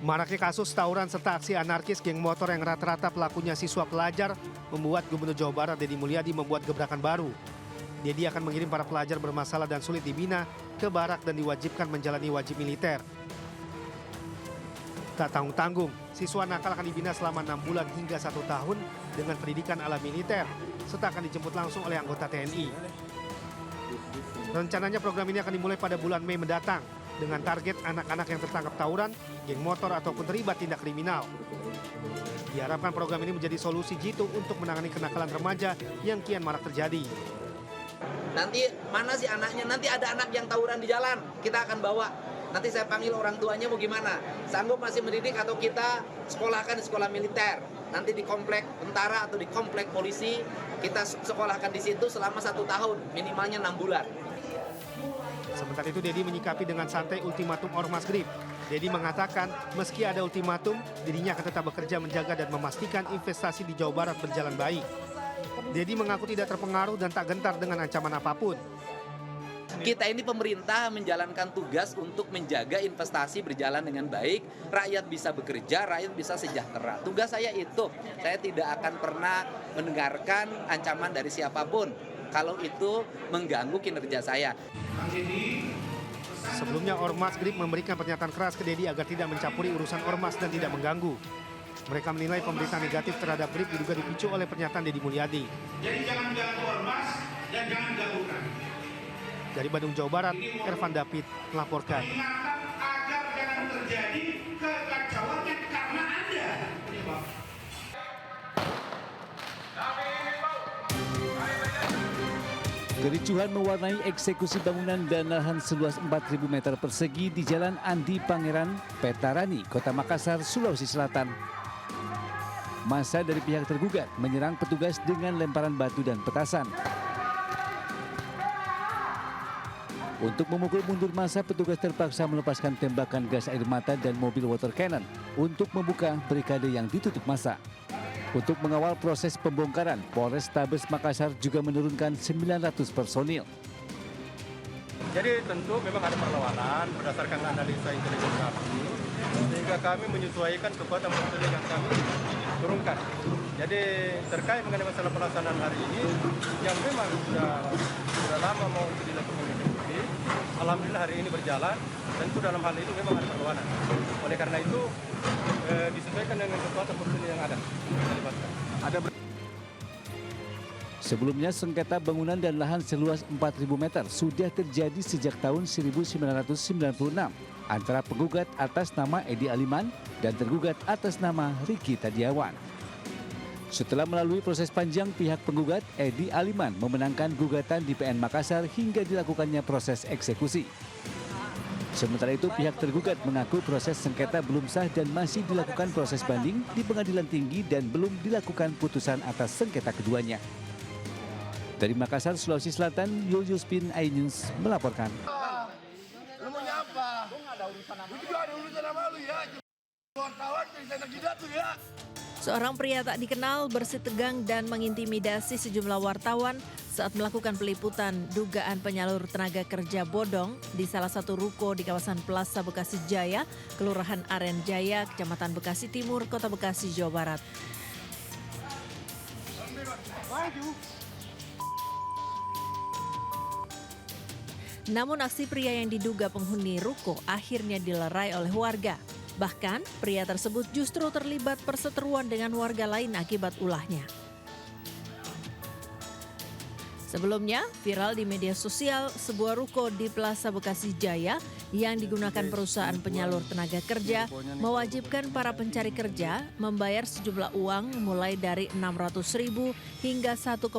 Maraknya kasus tawuran serta aksi anarkis geng motor yang rata-rata pelakunya siswa pelajar membuat Gubernur Jawa Barat Deddy Mulyadi membuat gebrakan baru. Deddy akan mengirim para pelajar bermasalah dan sulit dibina ke barak dan diwajibkan menjalani wajib militer. Tak tanggung-tanggung, siswa nakal akan dibina selama 6 bulan hingga 1 tahun dengan pendidikan ala militer, serta akan dijemput langsung oleh anggota TNI. Rencananya program ini akan dimulai pada bulan Mei mendatang, dengan target anak-anak yang tertangkap tawuran, geng motor ataupun terlibat tindak kriminal. Diharapkan program ini menjadi solusi jitu untuk menangani kenakalan remaja yang kian marak terjadi. Nanti mana sih anaknya? Nanti ada anak yang tawuran di jalan, kita akan bawa. Nanti saya panggil orang tuanya mau gimana? Sanggup masih mendidik atau kita sekolahkan di sekolah militer? Nanti di komplek tentara atau di komplek polisi, kita sekolahkan di situ selama 1 tahun, minimalnya 6 bulan. Sementara itu Deddy menyikapi dengan santai ultimatum Ormas Grip. Deddy mengatakan meski ada ultimatum, dirinya akan tetap bekerja menjaga dan memastikan investasi di Jawa Barat berjalan baik. Deddy mengaku tidak terpengaruh dan tak gentar dengan ancaman apapun. Kita ini pemerintah menjalankan tugas untuk menjaga investasi berjalan dengan baik, rakyat bisa bekerja, rakyat bisa sejahtera. Tugas saya itu, saya tidak akan pernah mendengarkan ancaman dari siapapun kalau itu mengganggu kinerja saya. Sebelumnya Ormas Grip memberikan pernyataan keras ke Deddy agar tidak mencampuri urusan Ormas dan tidak mengganggu. Mereka menilai pemberitaan negatif terhadap Grip diduga dipicu oleh pernyataan Deddy Mulyadi. Jadi jangan mengganggu Ormas dan jangan ganggukan. Dari Bandung, Jawa Barat, Ervan David melaporkan. Ingatkan agar jangan terjadi kekacauan yang karena Anda penyebab. Kericuhan mewarnai eksekusi bangunan dan lahan seluas 4.000 meter persegi di Jalan Andi Pangeran, Petarani, Kota Makassar, Sulawesi Selatan. Massa dari pihak tergugat menyerang petugas dengan lemparan batu dan petasan. Untuk memukul mundur massa, petugas terpaksa melepaskan tembakan gas air mata dan mobil water cannon untuk membuka barikade yang ditutup massa. Untuk mengawal proses pembongkaran, Polrestabes Makassar juga menurunkan 900 personil. Jadi tentu memang ada perlawanan berdasarkan analisa intelijen kami, sehingga kami menyesuaikan kekuatan personil yang kami turunkan. Jadi terkait mengenai masalah pelaksanaan hari ini, yang memang sudah lama mau dilakukan eksekusi, alhamdulillah hari ini berjalan. Tentu dalam hal itu memang ada perlawanan. Oleh karena itu disesuaikan dengan kekuatan personil yang ada. Sebelumnya sengketa bangunan dan lahan seluas 4.000 meter sudah terjadi sejak tahun 1996 antara penggugat atas nama Edi Aliman dan tergugat atas nama Riki Tadiawan. Setelah melalui proses panjang, pihak penggugat Edi Aliman memenangkan gugatan di PN Makassar hingga dilakukannya proses eksekusi. Sementara itu pihak tergugat mengaku proses sengketa belum sah dan masih dilakukan proses banding di Pengadilan Tinggi dan belum dilakukan putusan atas sengketa keduanya. Dari Makassar, Sulawesi Selatan, Julius Bin iNews melaporkan. Lu mau nyapa? Gua nggak ada urusan sama lu. Gua juga ada urusan sama lu ya. Wartawan bisa tergidat tuh ya. Seorang pria tak dikenal bersitegang dan mengintimidasi sejumlah wartawan saat melakukan peliputan dugaan penyalur tenaga kerja bodong di salah satu ruko di kawasan Plaza Bekasi Jaya, Kelurahan Aren Jaya, Kecamatan Bekasi Timur, Kota Bekasi, Jawa Barat. Namun aksi pria yang diduga penghuni ruko akhirnya dilerai oleh warga. Bahkan, pria tersebut justru terlibat perseteruan dengan warga lain akibat ulahnya. Sebelumnya, viral di media sosial sebuah ruko di Plaza Bekasi Jaya yang digunakan perusahaan penyalur tenaga kerja mewajibkan para pencari kerja membayar sejumlah uang mulai dari 600.000 hingga 1,8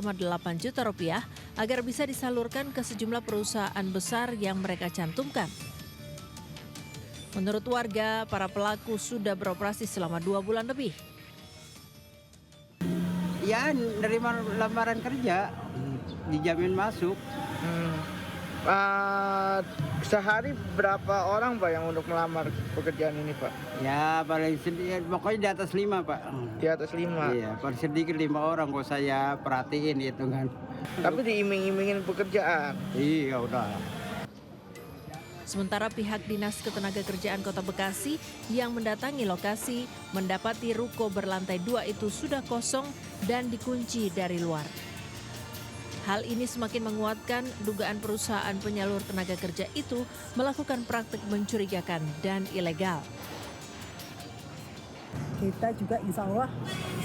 juta rupiah agar bisa disalurkan ke sejumlah perusahaan besar yang mereka cantumkan. Menurut warga, para pelaku sudah beroperasi selama 2 bulan lebih. Ya, nerima lamaran kerja, dijamin masuk. Sehari berapa orang Pak yang untuk melamar pekerjaan ini Pak? Ya, paling sedikit, pokoknya di atas 5 Pak. Di atas 5? Iya, paling sedikit 5 orang kok saya perhatiin itu kan. Tapi diiming-imingin pekerjaan? Iya, udah. Sementara pihak Dinas Ketenagakerjaan Kota Bekasi yang mendatangi lokasi mendapati ruko berlantai 2 itu sudah kosong dan dikunci dari luar. Hal ini semakin menguatkan dugaan perusahaan penyalur tenaga kerja itu melakukan praktik mencurigakan dan ilegal. Kita juga insya Allah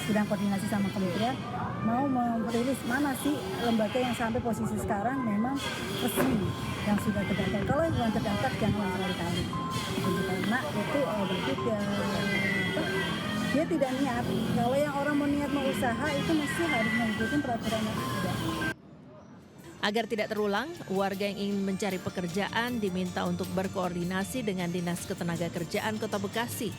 sedang koordinasi sama kementerian mau merilis mana sih lembaga yang sampai posisi sekarang memang resmi yang sudah terdaftar. Kalau yang terdaftar jangan sekali-kali. Karena itu berarti dia tidak niat. Kalau yang orang mau niat mau usaha itu mesti harus mengikuti peraturan yang ada. Agar tidak terulang, warga yang ingin mencari pekerjaan diminta untuk berkoordinasi dengan Dinas Ketenagakerjaan Kota Bekasi.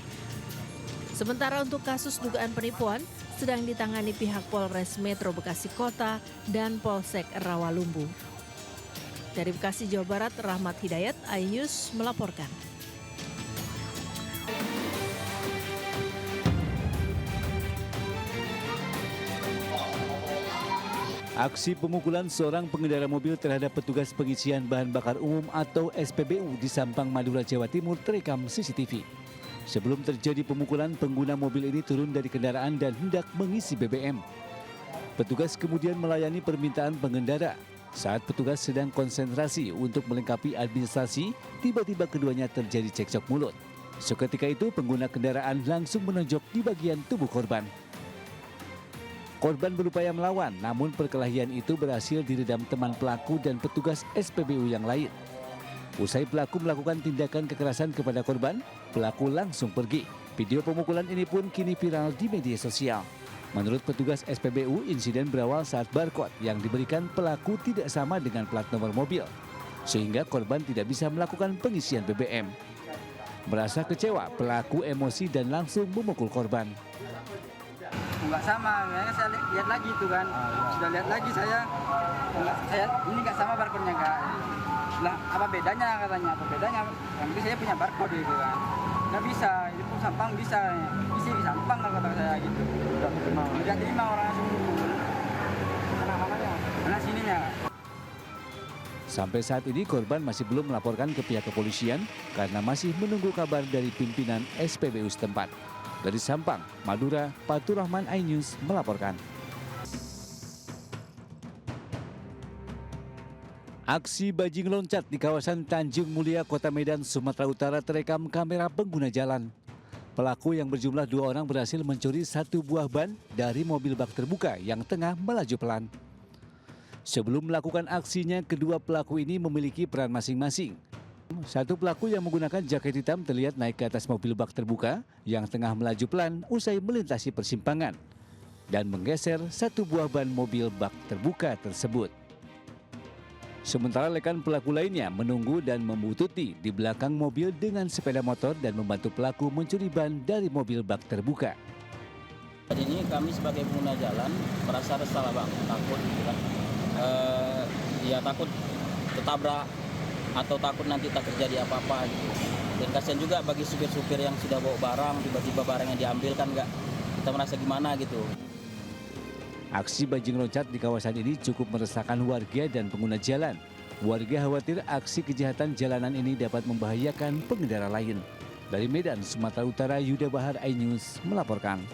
Sementara untuk kasus dugaan penipuan sedang ditangani pihak Polres Metro Bekasi Kota dan Polsek Rawalumbu. Dari Bekasi, Jawa Barat, Rahmat Hidayat, iNews melaporkan. Aksi pemukulan seorang pengendara mobil terhadap petugas pengisian bahan bakar umum atau SPBU di Sampang, Madura, Jawa Timur terekam CCTV. Sebelum terjadi pemukulan, pengguna mobil ini turun dari kendaraan dan hendak mengisi BBM. Petugas kemudian melayani permintaan pengendara. Saat petugas sedang konsentrasi untuk melengkapi administrasi, tiba-tiba keduanya terjadi cekcok mulut. Seketika itu, pengguna kendaraan langsung menonjok di bagian tubuh korban. Korban berupaya melawan, namun perkelahian itu berhasil diredam teman pelaku dan petugas SPBU yang lain. Usai pelaku melakukan tindakan kekerasan kepada korban, pelaku langsung pergi. Video pemukulan ini pun kini viral di media sosial. Menurut petugas SPBU, insiden berawal saat barcode yang diberikan pelaku tidak sama dengan plat nomor mobil, sehingga korban tidak bisa melakukan pengisian BBM. Merasa kecewa, pelaku emosi dan langsung memukul korban. Enggak sama, ya saya lihat lagi itu kan. Sudah lihat lagi saya ini enggak sama barcode-nya enggak. Lah, apa bedanya katanya? Apa bedanya? Yang penting saya punya barcode gitu kan. Nggak bisa, itu pun Sampang bisa. Isi di Sampang kalau kata saya gitu. Tidak terima orang langsung mukul. Mana sininya? Sampai saat ini korban masih belum melaporkan ke pihak kepolisian karena masih menunggu kabar dari pimpinan SPBU setempat. Dari Sampang, Madura, Fatur Rahman, iNews melaporkan. Aksi bajing loncat di kawasan Tanjung Mulia, Kota Medan, Sumatera Utara terekam kamera pengguna jalan. Pelaku yang berjumlah 2 orang berhasil mencuri 1 buah ban dari mobil bak terbuka yang tengah melaju pelan. Sebelum melakukan aksinya, kedua pelaku ini memiliki peran masing-masing. Satu pelaku yang menggunakan jaket hitam terlihat naik ke atas mobil bak terbuka yang tengah melaju pelan usai melintasi persimpangan dan menggeser 1 buah ban mobil bak terbuka tersebut. Sementara rekan pelaku lainnya menunggu dan membututi di belakang mobil dengan sepeda motor dan membantu pelaku mencuri ban dari mobil bak terbuka. Jadi ini kami sebagai pengguna jalan merasa resah lah Bang, takut gitu kan. Ya takut ketabrak atau takut nanti tak terjadi apa-apa gitu. Dan kasihan juga bagi supir-supir yang sudah bawa barang, tiba-tiba barangnya diambil kan nggak, kita merasa gimana gitu. Aksi bajing loncat di kawasan ini cukup meresahkan warga dan pengguna jalan. Warga khawatir aksi kejahatan jalanan ini dapat membahayakan pengendara lain. Dari Medan, Sumatera Utara, Yuda Bahar, iNews melaporkan.